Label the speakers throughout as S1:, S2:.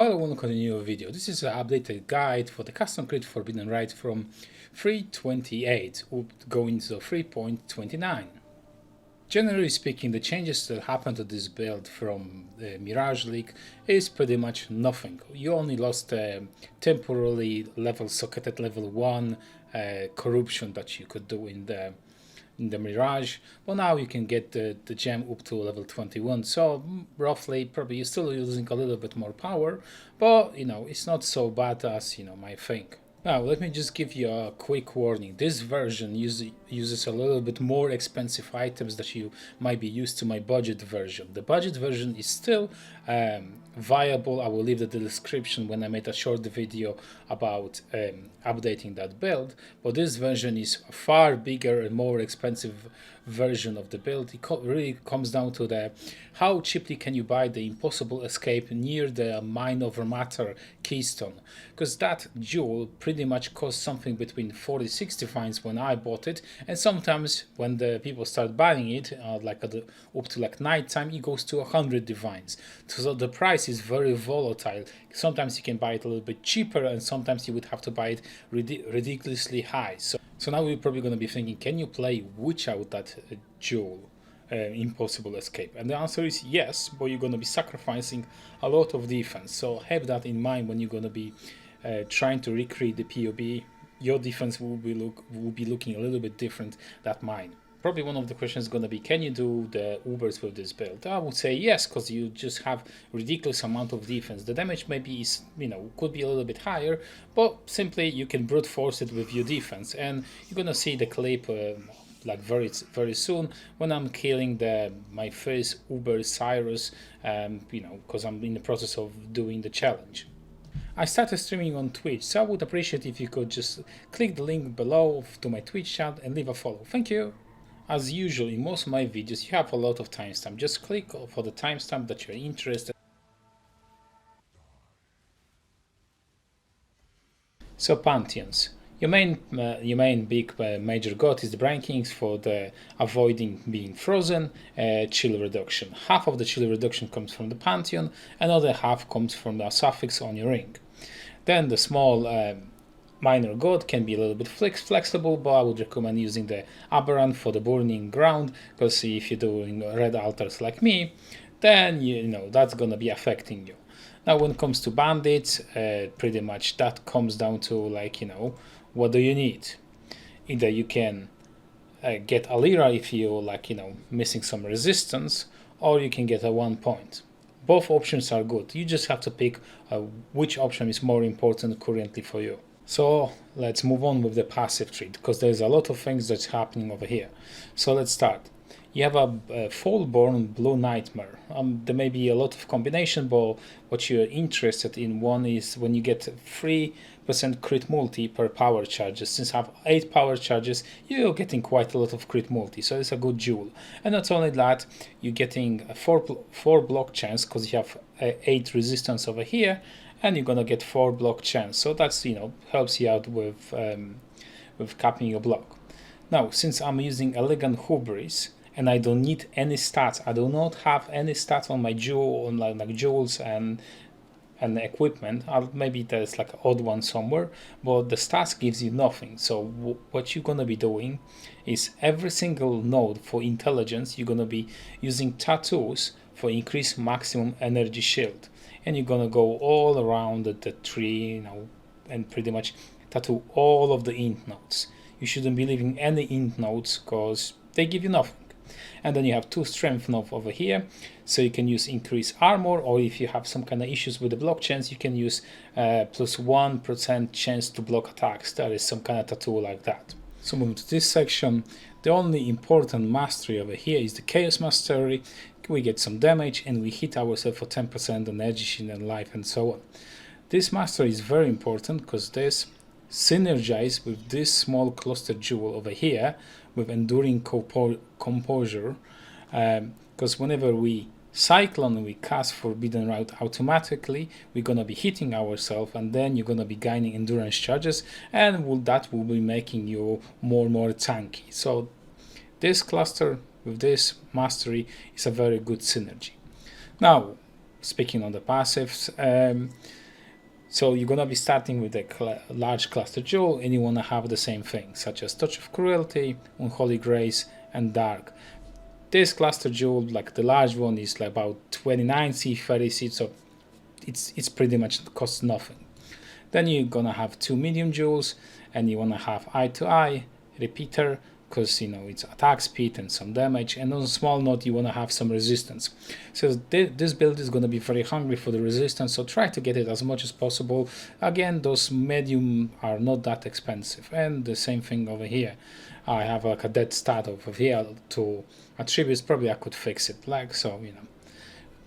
S1: I want to continue a video. This is an updated guide for the custom crit Forbidden Rite from 3.28 going to 3.29. Generally speaking, the changes that happen to this build from the Mirage League is pretty much nothing. You only lost temporarily socketed level 1 corruption that you could do in the Mirage, but now you can get the gem up to level 21, so roughly probably you're still using a little bit more power, but it's not so bad as might think. Now let me just give you a quick warning. This version uses a little bit more expensive items that you might be used to my budget version. The budget version is still viable. I will leave the description when I made a short video about updating that build, but this version is a far bigger and more expensive version of the build. It really comes down to how cheaply can you buy the impossible escape near the Mine of Matter keystone, because that jewel pretty much costs something between 40-60 fines when I bought it, and sometimes when the people start buying it up to nighttime, it goes to 100 divines. So the price is very volatile. Sometimes you can buy it a little bit cheaper, and sometimes you would have to buy it ridiculously high. So now we're probably going to be thinking, can you play witch out that jewel, impossible escape? And the answer is yes, but you're going to be sacrificing a lot of defense. So have that in mind when you're going to be trying to recreate the POB. Your defense will be looking a little bit different than mine. Probably one of the questions is going to be, can you do the Ubers with this build? I would say yes, because you just have ridiculous amount of defense. The damage maybe is, could be a little bit higher, but simply you can brute force it with your defense. And you're going to see the clip very soon when I'm killing my first Uber Cyrus, because I'm in the process of doing the challenge. I started streaming on Twitch, so I would appreciate if you could just click the link below to my Twitch chat and leave a follow. Thank you. As usual, in most of my videos, you have a lot of timestamp. Just click for the timestamp that you're interested. So pantheons. Your main big major god is the Brine Kings for the avoiding being frozen, chill reduction. Half of the chill reduction comes from the pantheon, another half comes from the suffix on your ring. Then the small minor god can be a little bit flexible, but I would recommend using the aberrant for the burning ground, because if you're doing red altars like me, then that's gonna be affecting you. Now when it comes to bandits, pretty much that comes down to what do you need? Either you can get a lira if you missing some resistance, or you can get a 1 point. Both options are good. You just have to pick which option is more important currently for you. So let's move on with the passive treat, because there's a lot of things that's happening over here. So let's start. You have a Fallborn Blue Nightmare. There may be a lot of combination, but what you're interested in one is when you get 3% crit multi per power charges. Since I have 8 power charges, you're getting quite a lot of crit multi, so it's a good jewel. And not only that, you're getting a 4 block chance, because you have 8 resistance over here, and you're gonna get 4 block chance. So that's helps you out with capping your block. Now, since I'm using Elegant Hubris and I don't need any stats, I do not have any stats on my jewel, on like jewels and equipment. Maybe there's an odd one somewhere, but the stats gives you nothing. So what you're gonna be doing is every single node for intelligence, you're gonna be using tattoos for increased maximum energy shield, and you're gonna go all around the tree, and pretty much tattoo all of the int nodes. You shouldn't be leaving any int nodes, because they give you nothing. And then you have 2 strength nodes over here, so you can use increased armor, or if you have some kind of issues with the block chance, you can use plus 1% chance to block attacks. That is some kind of tattoo like that. So moving to this section, the only important mastery over here is the Chaos Mastery. We get some damage and we hit ourselves for 10% energy shield and life and so on. This mastery is very important because this synergizes with this small cluster jewel over here with Enduring Composure, because whenever we cyclone and we cast Forbidden Rite automatically, we're gonna be hitting ourselves, and then you're gonna be gaining endurance charges, and that will be making you more and more tanky. So this cluster with this mastery is a very good synergy. Now speaking on the passives, so you're gonna be starting with a large cluster jewel, and you wanna have the same thing, such as Touch of Cruelty, Unholy Grace, and Dark. This cluster jewel, like the large one, is like about 29 C, 30 C, so it's pretty much costs nothing. Then you're gonna have 2 medium jewels, and you wanna have Eye to Eye, Repeater, because it's attack speed and some damage, and on a small note you want to have some resistance. So this build is going to be very hungry for the resistance, so try to get it as much as possible. Again, those medium are not that expensive, and the same thing over here. I have like a dead stat over here to attributes. Probably I could fix it, like so.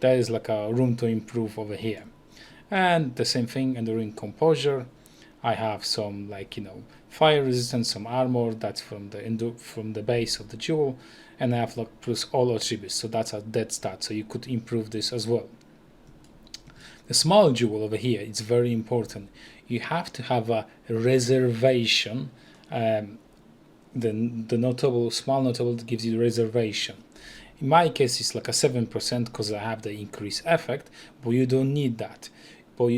S1: There is like a room to improve over here. And the same thing in the Ring Composure. I have some fire resistance, some armor that's from the base of the jewel, and I have like plus all attributes, so that's a dead stat, so you could improve this as well. The small jewel over here, it's very important. You have to have a reservation. The small notable gives you reservation. In my case, it's like a 7% because I have the increase effect, but you don't need that. But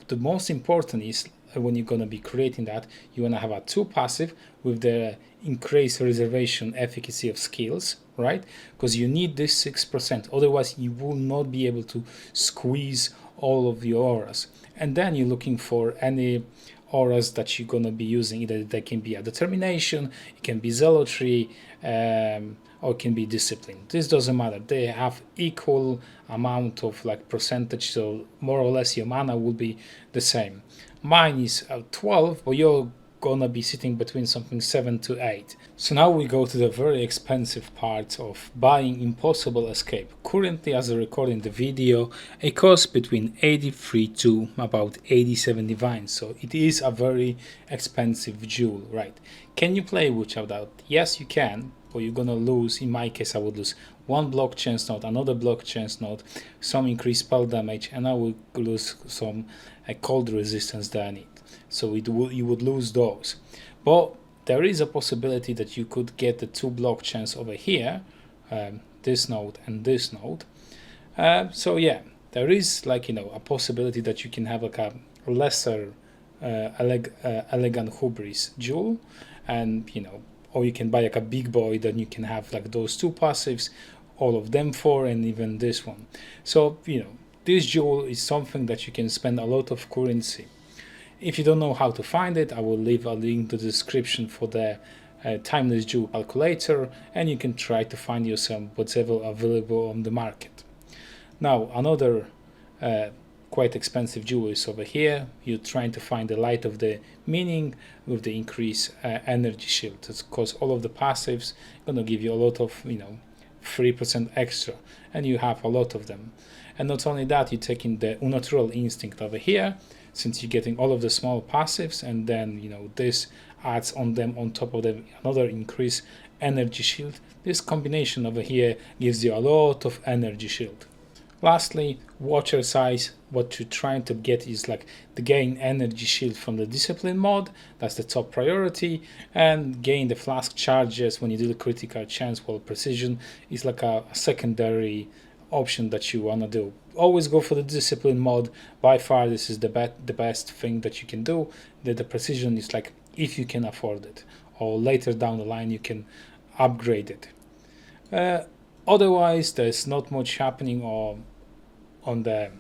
S1: the most important is, when you're going to be creating that, you want to have a 2 passive with the increased reservation efficacy of skills, right? Because you need this 6%, otherwise you will not be able to squeeze all of your auras. And then you're looking for any auras that you're going to be using. Either they can be a determination, it can be zealotry, or it can be discipline. This doesn't matter. They have equal amount of percentage, so more or less your mana will be the same. Mine is 12, but you're gonna be sitting between something 7 to 8. So now we go to the very expensive part of buying Impossible Escape. Currently, as I recording the video, it costs between 83 to about 87 divines, so it is a very expensive jewel, right? Can you play without that? Yes, you can, but you're gonna lose. In my case, I would lose 1 block chance node, another block chance node, some increased spell damage, and I would lose some cold resistance that I need. So you would lose those. But there is a possibility that you could get the 2 block chance over here, this node and this node. So yeah, there is a possibility that you can have a lesser elegant hubris jewel, and or you can buy a big boy, then you can have those 2 passives, all of them 4, and even this one. So this jewel is something that you can spend a lot of currency. If you don't know how to find it, I will leave a link to the description for the timeless jewel calculator, and you can try to find yourself whatever available on the market. Now another quite expensive jewel is over here. You're trying to find the Light of the Meaning with the increased energy shield. It's because all of the passives are going to give you a lot of 3% extra, and you have a lot of them. And not only that, you're taking the Unnatural Instinct over here, since you're getting all of the small passives, and then this adds on them on top of them another increased energy shield. This combination over here gives you a lot of energy shield. Lastly, Watcher size. What you're trying to get is the gain energy shield from the discipline mod. That's the top priority, and gain the flask charges when you do the critical chance while precision is a secondary option that you want to do. Always go for the discipline mod. By far this is the best thing that you can do. The precision is if you can afford it, or later down the line you can upgrade it. Otherwise there's not much happening on the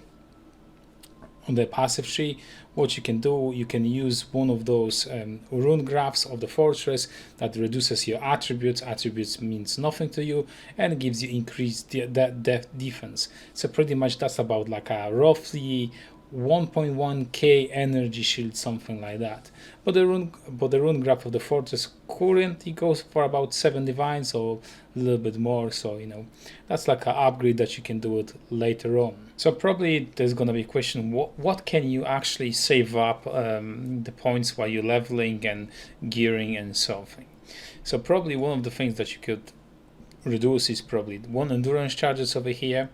S1: passive tree. What you can do, you can use one of those rune graphs of the fortress that reduces your attributes. Attributes means nothing to you and gives you increased defense. So pretty much that's about a roughly 1.1k energy shield, something like that. But the rune graph of the fortress currently goes for about 7 divines, or a little bit more. So that's an upgrade that you can do it later on. So probably there's gonna be a question: what can you actually save up the points while you're leveling and gearing and something? So probably one of the things that you could reduce is probably 1 endurance charges over here,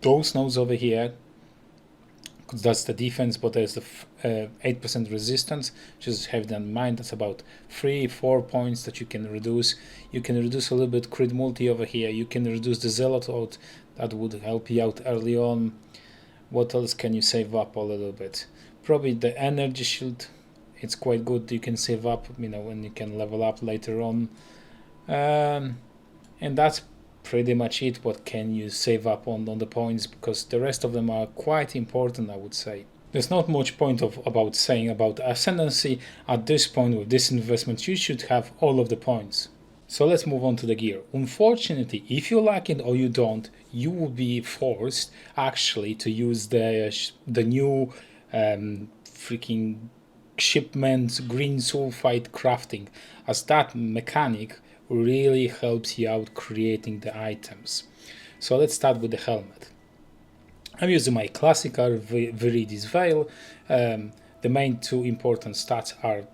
S1: those nodes over here, because that's the defense, but there's the 8% resistance. Just have that in mind. That's about 3-4 points that you can reduce. You can reduce a little bit crit multi over here. You can reduce the zealot out. That would help you out early on. What else can you save up a little bit? Probably the energy shield. It's quite good. You can save up, when you can level up later on. And that's pretty much it. What can you save up on the points, because the rest of them are quite important, I would say. There's not much point about saying about Ascendancy. At this point with this investment, you should have all of the points. So let's move on to the gear. Unfortunately, if you like it or you don't, you will be forced actually to use the new freaking shipment green sulfide crafting, as that mechanic really helps you out creating the items. So let's start with the helmet. I'm using my classical Viridi's Veil. The main two important stats are,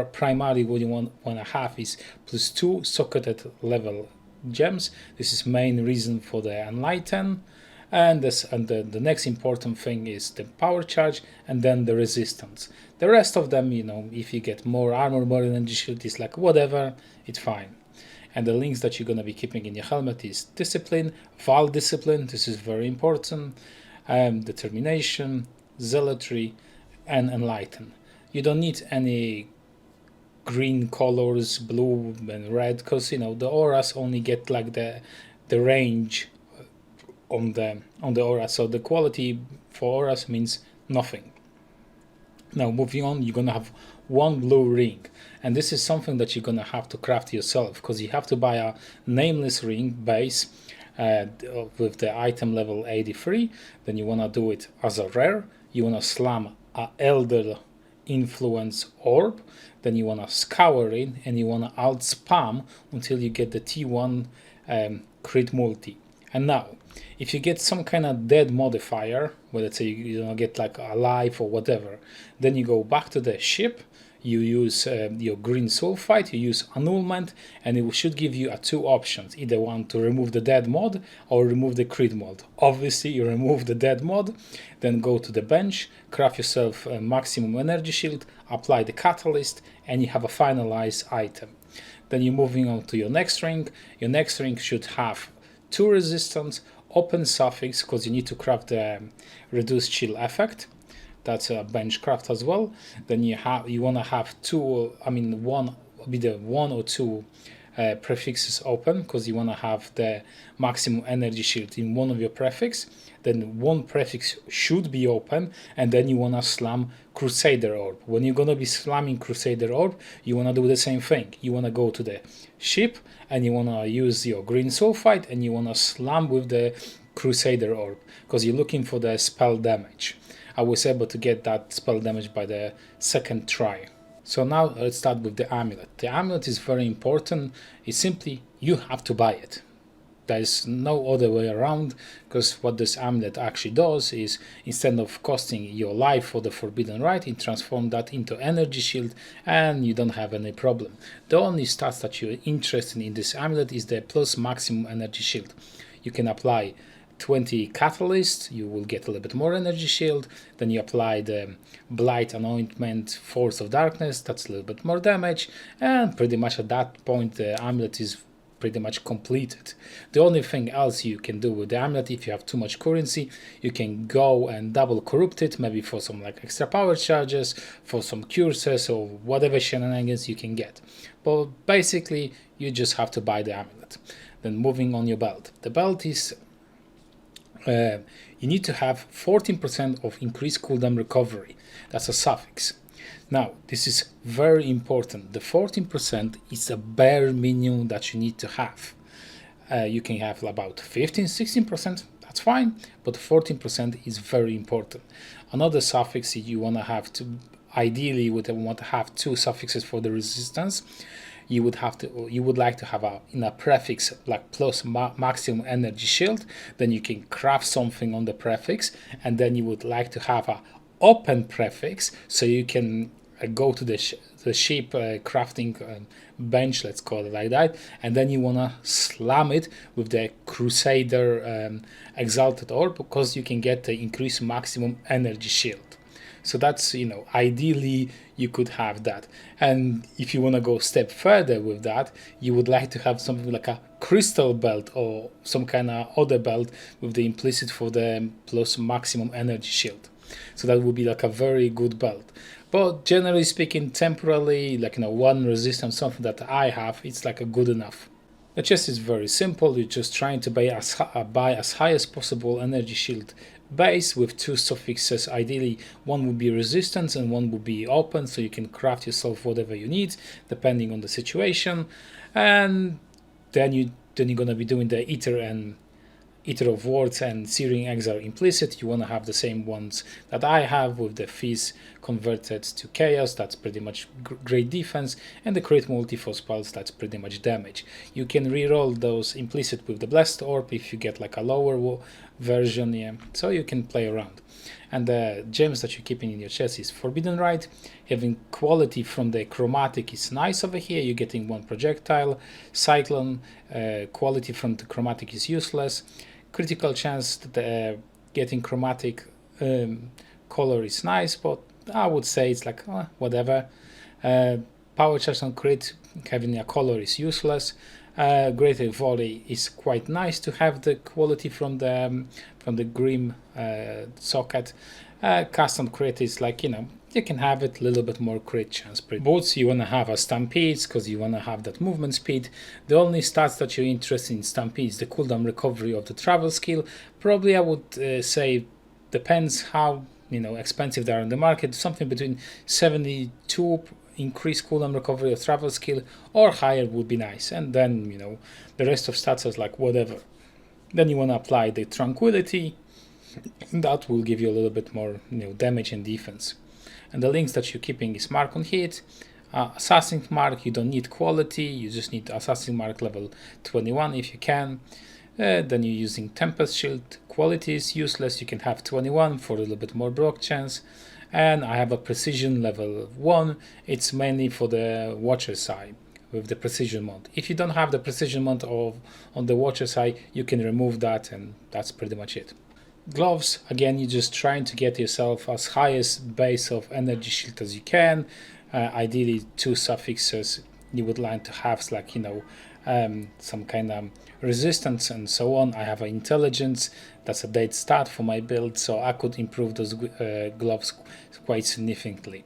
S1: primarily what you want to have is +2 socketed level gems. This is main reason for the Enlighten. And the next important thing is the power charge, and then the resistance. The rest of them, if you get more armor, more energy shield, is like whatever, it's fine. And the links that you're going to be keeping in your helmet is Discipline, Val Discipline, this is very important, Determination, Zealotry, and Enlighten. You don't need any green colors, blue and red, because the auras only get like the range on the aura, so the quality for auras means nothing. Now moving on, you're gonna have one blue ring, and this is something that you're gonna have to craft yourself, because you have to buy a nameless ring base with the item level 83. Then you wanna do it as a rare. You wanna slam a Elder Influence orb, then you wanna scour it, and you wanna alt spam until you get the T1 crit multi. And now, if you get some kind of dead modifier, well, let's say you don't get like alive or whatever, then you go back to the ship, you use your green sulfite, you use annulment, and it should give you two options, either one to remove the dead mod or remove the crit mod. Obviously you remove the dead mod, then go to the bench, craft yourself a maximum energy shield, apply the catalyst, and you have a finalized item. Then you're moving on to your next ring. Your next ring should have 2 resistance, open suffix, because you need to craft the reduced chill effect. That's a bench craft as well. Then you want to have one or two prefixes open, because you want to have the maximum energy shield in one of your prefix. Then one prefix should be open, and then you want to slam Crusader Orb. When you're going to be slamming Crusader Orb, you want to do the same thing. You want to go to the ship, and you want to use your green sulfite, and you want to slam with the Crusader Orb, because you're looking for the spell damage. I was able to get that spell damage by the second try. So now let's start with the Amulet. The Amulet is very important. It's simply, you have to buy it. There's no other way around, because what this Amulet actually does is, instead of costing your life for the Forbidden Rite, it transforms that into energy shield, and you don't have any problem. The only stats that you're interested in this Amulet is the plus maximum energy shield. You can apply 20 catalyst, you will get a little bit more energy shield. Then you apply the Blight Anointment, Force of Darkness, that's a little bit more damage, and pretty much at that point the Amulet is pretty much completed. The only thing else you can do with the Amulet, if you have too much currency, you can go and double corrupt it, maybe for some like extra power charges, for some curses or whatever shenanigans you can get. But basically you just have to buy the Amulet. Then moving on your belt. The belt is you need to have 14% of increased cooldown recovery. That's a suffix. Now, this is very important. The 14% is a bare minimum that you need to have. You can have about 15-16%, that's fine, but 14% is very important. Another suffix you want to have to, ideally you would want to have 2 suffixes for the resistance. You would like to have in a prefix like plus maximum energy shield. Then you can craft something on the prefix, and then you would like to have a open prefix, so you can go to the ship crafting bench, let's call it like that, and then you want to slam it with the Crusader Exalted Orb, because you can get the increased maximum energy shield. So that's, ideally you could have that. And if you want to go a step further with that, you would like to have something like a crystal belt or some kind of other belt with the implicit for the plus maximum energy shield. So that would be like a very good belt. But generally speaking, temporarily, like one resistance, something that I have, it's like a good enough. The chest is very simple. You're just trying to buy as high as possible energy shield base with 2 suffixes. Ideally, one would be resistance and one would be open, so you can craft yourself whatever you need depending on the situation. And then you're gonna be doing the Eater of Words and Searing Exile implicit. You want to have the same ones that I have with the Fizz converted to Chaos. That's pretty much great defense, and the crit multi for spells. That's pretty much damage. You can reroll those implicit with the Blessed Orb if you get like a lower version, yeah. So you can play around. And the gems that you're keeping in your chest is Forbidden Rite. Having quality from the chromatic is nice over here. You're getting 1 projectile. Cyclone, quality from the chromatic is useless. Critical chance that getting chromatic color is nice, but I would say it's like whatever. Power charge on crit, having a color is useless. Greater volley is quite nice to have the quality from the Grim socket. Cast on crit is like, you can have it a little bit more crit chance. Boots, you want to have a stampedes because you want to have that movement speed. The only stats that you're interested in stampedes, the cooldown recovery of the travel skill. Probably I would say depends how expensive they are in the market. Something between 72 increased cooldown recovery of travel skill or higher would be nice. And then the rest of stats is like whatever. Then you want to apply the tranquility. That will give you a little bit more damage and defense. And the links that you're keeping is Mark on Hit, Assassin Mark. You don't need quality, you just need Assassin Mark level 21 if you can. Then you're using Tempest Shield. Quality is useless, you can have 21 for a little bit more block chance. And I have a Precision level 1, it's mainly for the Watcher side with the Precision mod. If you don't have the Precision mod on the Watcher side, you can remove that, and that's pretty much it. Gloves, again, you're just trying to get yourself as highest base of energy shield as you can. Ideally 2 suffixes you would like to have, like some kind of resistance and so on. I have an intelligence, that's a dead start for my build, so I could improve those gloves quite significantly.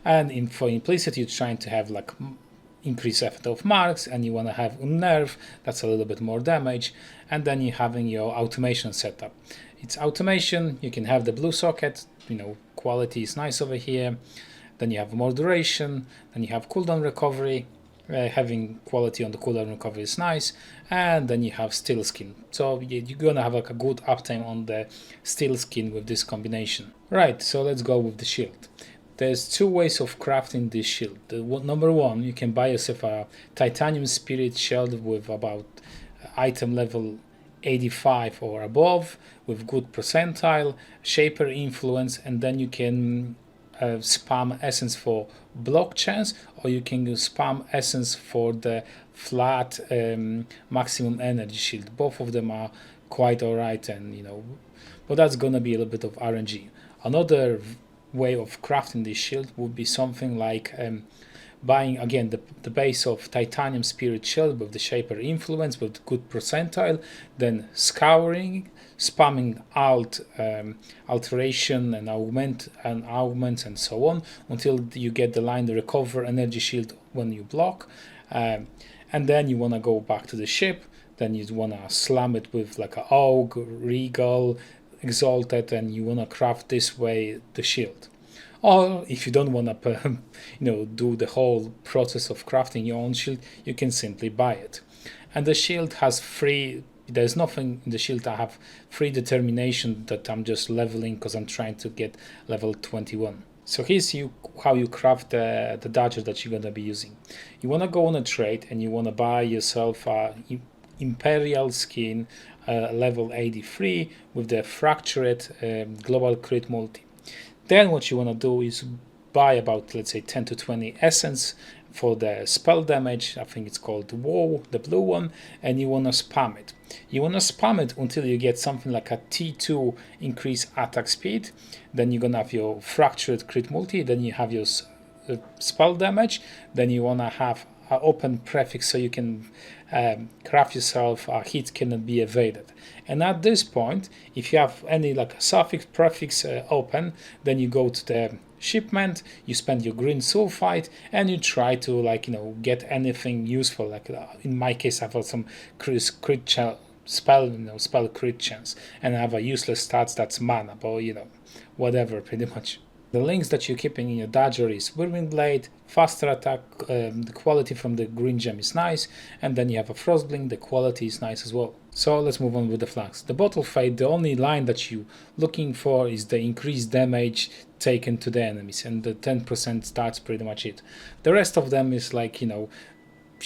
S1: And for implicit, you're trying to have like increase effect of marks, and you want to have unnerve, that's a little bit more damage. And then you're having your automation setup. It's automation, you can have the blue socket, quality is nice over here. Then you have more duration, then you have cooldown recovery. Having quality on the cooldown recovery is nice. And then you have steel skin, so you're gonna have like a good uptime on the steel skin with this combination. Right, so let's go with the shield. There's 2 ways of crafting this shield. Number 1, you can buy yourself a titanium spirit shield with about item level 85 or above with good percentile, shaper influence, and then you can spam essence for block chance, or you can spam essence for the flat maximum energy shield. Both of them are quite alright, and but that's gonna be a little bit of RNG. Another way of crafting this shield would be something like buying again the base of titanium spirit shield with the shaper influence with good percentile, then scouring, spamming alt alteration and augments and so on until you get the line the recover energy shield when you block, and then you want to go back to the ship. Then you want to slam it with like a Aug, Regal, Exalted, and you want to craft this way the shield. Or if you don't want to do the whole process of crafting your own shield, you can simply buy it. And the shield has there's nothing in the shield. I have free determination that I'm just leveling because I'm trying to get level 21. So here's how you craft the Dagger that you're going to be using. You want to go on a trade and you want to buy yourself a Imperial skin level 83 with the fractured global crit multi. Then what you want to do is buy about, let's say, 10 to 20 essence for the spell damage. I think it's called WoW, the blue one, and you want to spam it. You want to spam it until you get something like a T2 increase attack speed. Then you're going to have your fractured crit multi, then you have your spell damage, then you want to have an open prefix so you can craft yourself a hit cannot be evaded. And at this point, if you have any like a suffix prefix open, then you go to the shipment, you spend your green sulfite, and you try to, like, you know, get anything useful. Like in my case, I've got some crit spell, you know, spell crit chance, and I have a useless stats that's mana, but you know, whatever, pretty much. The links that you're keeping in your Dagger is Whirlwind Blade, faster attack, the quality from the green gem is nice, and then you have a Frostblink, the quality is nice as well. So let's move on with the Flask. The Bottle Fate, the only line that you're looking for is the increased damage taken to the enemies, and the 10% that's pretty much it. The rest of them is like, you know,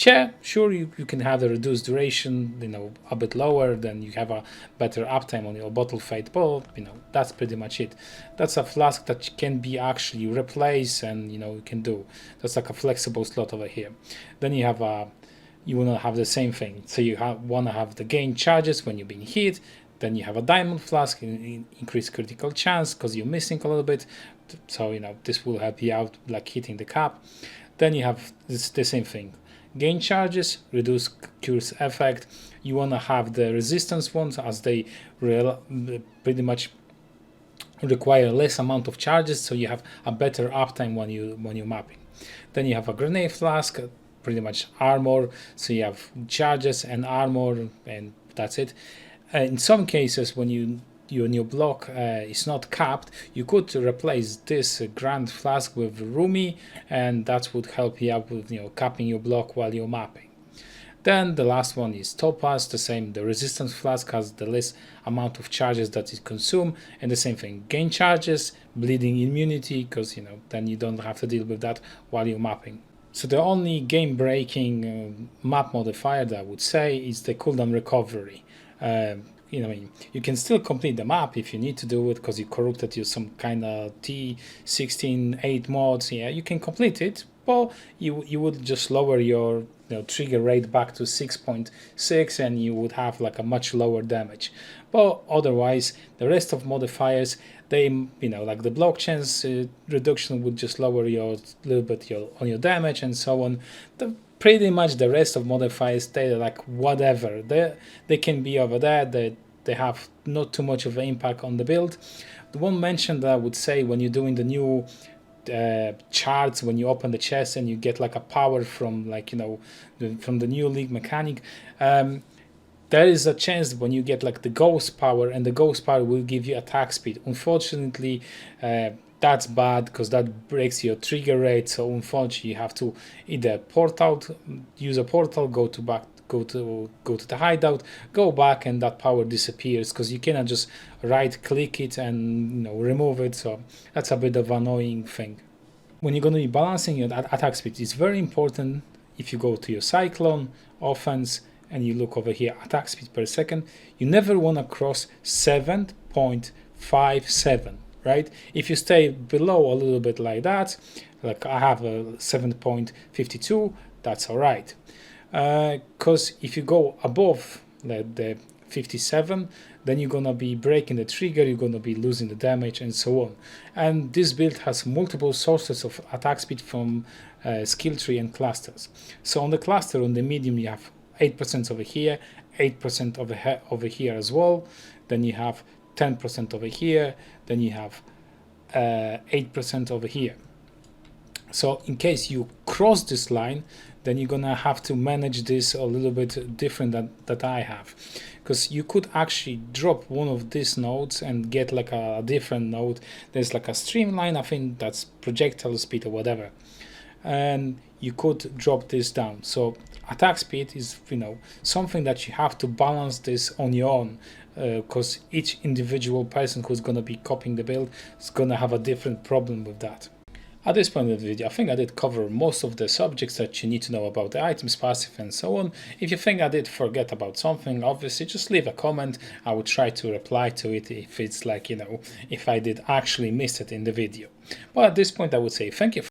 S1: yeah, sure, you can have the reduced duration, you know, a bit lower, then you have a better uptime on your Bottle Fate, but, you know, that's pretty much it. That's a Flask that can be actually replaced, and, you know, you can do. That's like a flexible slot over here. Then you have you want to have the same thing. So you want to have the gain charges when you're being hit. Then you have a Diamond Flask, increased critical chance because you're missing a little bit. So, you know, this will help you out, like hitting the cap. Then you have the same thing. Gain charges, reduce curse effect. You want to have the resistance ones, as they pretty much require less amount of charges, so you have a better uptime when you're mapping. Then you have a Grenade Flask, pretty much armor, so you have charges and armor, and that's it. In some cases, when your block is not capped, you could replace this Grand Flask with Rumi, and that would help you out with, you know, capping your block while you're mapping. Then the last one is Topaz, the same. The Resistance Flask has the less amount of charges that it consumes, and the same thing. Gain charges, bleeding immunity, because, you know, then you don't have to deal with that while you're mapping. So the only game-breaking map modifier that I would say is the cooldown recovery. You know, you can still complete the map if you need to do it because you corrupted you some kind of T16-8 mods. Yeah, you can complete it, but you would just lower your, you know, trigger rate back to 6.6, and you would have like a much lower damage. But otherwise, the rest of modifiers, they, you know, like the block chance reduction would just lower your little bit on your damage and so on. Pretty much the rest of modifiers, they're like whatever. They can be over there. They have not too much of an impact on the build. The one mention that I would say, when you're doing the new charts, when you open the chest and you get like a power from, like, you know, from the new league mechanic, there is a chance when you get like the ghost power, and the ghost power will give you attack speed. Unfortunately, that's bad because that breaks your trigger rate. So unfortunately, you have to either use a portal, go to the hideout, go back, and that power disappears because you cannot just right click it and, you know, remove it. So that's a bit of an annoying thing. When you're going to be balancing your attack speed, it's very important. If you go to your cyclone offense and you look over here, attack speed per second, you never want to cross 7.57. right? If you stay below a little bit like that, like I have a 7.52, that's all right. Because if you go above the 57, then you're gonna be breaking the trigger, you're gonna be losing the damage, and so on. And this build has multiple sources of attack speed from skill tree and clusters. So on the cluster, on the medium, you have 8% over here, 8% over here as well. Then you have 10% over here. Then you have 8% over here. So in case you cross this line, then you're gonna have to manage this a little bit different that I have, because you could actually drop one of these nodes and get like a different node. There's like a streamline, I think that's projectile speed or whatever, and you could drop this down. So attack speed is, you know, something that you have to balance this on your own, because each individual person who's going to be copying the build is going to have a different problem with that. At this point in the video, I think I did cover most of the subjects that you need to know about the items, passive, and so on. If you think I did forget about something, obviously just leave a comment. I will try to reply to it if it's like, you know, if I did actually miss it in the video. But at this point, I would say thank you